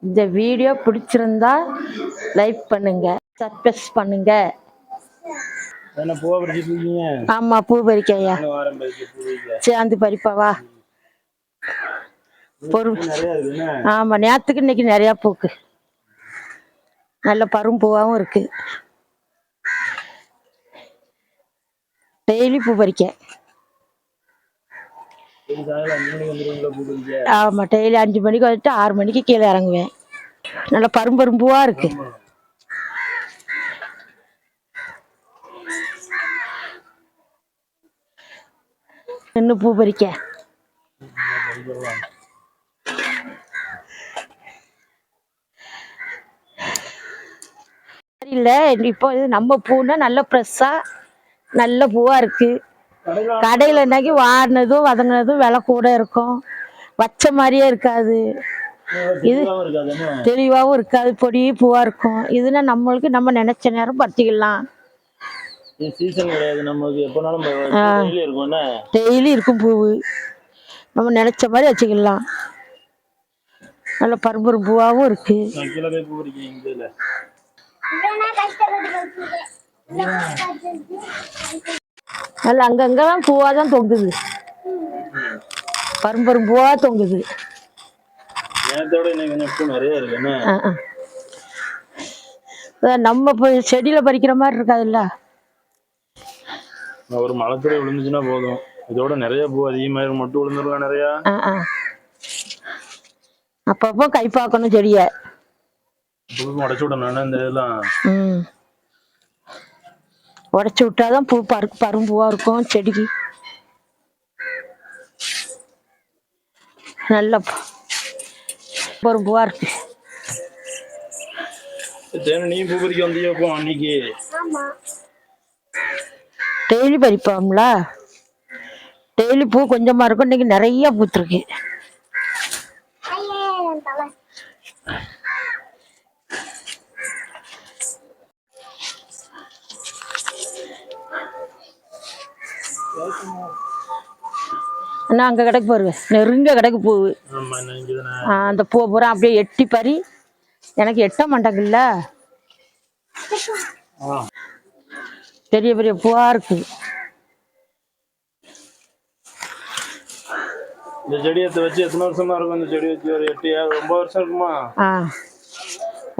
இந்த வீடியோ பிடிச்சிருந்தா லைக் பண்ணுங்க, சப்ஸ்கிரைப் பண்ணுங்க. ஆமா, பூ பறிக்கையா. சேர்ந்து பறிப்பாவா? ஆமா, நேரத்துக்கு இன்னைக்கு நிறைய பூக்கு, நல்ல பரும்பூவாவும் இருக்கு. டெய்லி பூ பறிக்க. ஆமா, டெய்லி 5 மணிக்கு வந்துட்டு 6 மணிக்கு கீழே இறங்குவேன். நல்ல பரும்பரும்பூவா இருக்கு. நின்று பூ பறிக்க. இல்ல, இப்போ நம்ம பூன்னா நல்ல ஃப்ரெஷ்ஷா நல்ல பூவா இருக்கு. கடையில் இன்னைக்கு வாடினதும் வதங்கினதும் விலை கூட இருக்கும், வச்ச மாதிரியே இருக்காது. இது தெளிவாகவும் இருக்காது, பொடி பூவா இருக்கும். இதுனா நம்மளுக்கு நம்ம நினைச்ச நேரம் பறிச்சுக்கலாம். டெய்லி இருக்கும் பூவு, நம்ம நினைச்ச மாதிரி வச்சுக்கலாம். நல்ல பரும்பரும் பூவாவும் இருக்கு. நல்ல அங்கங்கதான் பூவாதான் தொங்குது, பரும்பரும் பூவா தொங்குது. நம்ம செடியில பறிக்கிற மாதிரி இருக்காதுல்ல. ஒரு மலத்துல விழுந்துச்சுன்னா போதும், இதோட நிறைய பூ அதிகமாக மட்டும் விழுந்துருலாம் நிறைய. அப்பப்போ கை பார்க்கணும் செடிய, உடைச்சு விடணும். இந்த இதெல்லாம் உடைச்சு விட்டாதான் பூ பரும்பூவா இருக்கும் செடிக்கு. நல்ல பரும்பூவா இருக்கு. நீ பூ பறிக்க வந்தியப்போ அன்னைக்கு? டெய்லி பறிப்போம்ல, டெய்லி பூ கொஞ்சமா இருக்கும், இன்னைக்கு நிறைய பூத்துருக்கு. நான் அங்க கடைக்கு போடுவேன், நெருங்க கடைக்கு பூவு. அந்த பூவை பூரா அப்படியே எட்டி பறி, எனக்கு எட்ட மாட்டாங்கல்ல, பெரிய பெரிய பூவா இருக்கு. இந்த செடியை வச்சு எத்தனை வருஷமா இருக்கும்? இந்த செடி வச்சு ஒரு 8 வருஷம் இருக்குமா?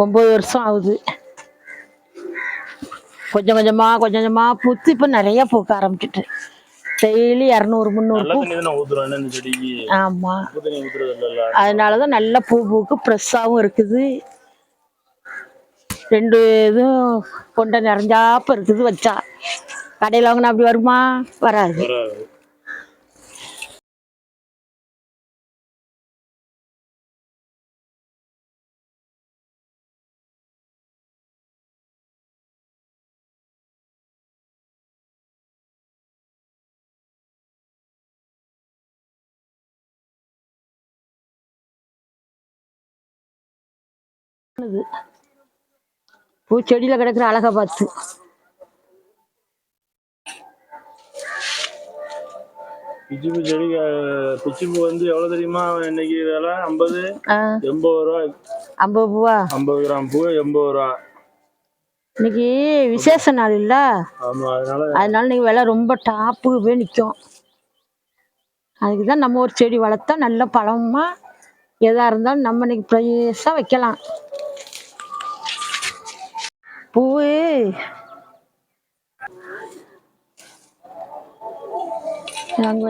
9 வருஷம் ஆகுது. கொஞ்சம் கொஞ்சமா கொஞ்சம் கொஞ்சமா பூத்து இப்ப நிறைய பூக்க ஆரம்பிச்சுட்டு, டெய்லி 200-300 பூ. ஆமா, அதனாலதான் நல்ல பூ பூக்கு, ஃப்ரெஷ்ஷாவும் இருக்குது. 2 இதுவும் கொண்ட நிறைஞ்சாப்ப இருக்குது வச்சா. கடையில் வாங்கினா அப்படி வருமா? வராது. பூச்செடியில கிடக்குற அழகா பார்த்து. பிச்சிப்பூ செடி, பிச்சிப்பூ வந்து எவ்வளவு தெரியுமா இன்னைக்கு விலை? 80 ரூபா. 50 பூவா? 50 கிராம் பூ 80 ரூபா. இன்னைக்கு விசேஷ நாள் இல்ல, அதனால நீங்க விலை ரொம்ப டாப்புக்கு போய் நிற்கும். அதுக்குதான் நம்ம ஒரு செடி வளர்த்தா நல்ல பழமா எதா இருந்தாலும் நம்ம இன்னைக்கு ஃப்ரெஷ்ஷாக வைக்கலாம். பூவு வாங்க.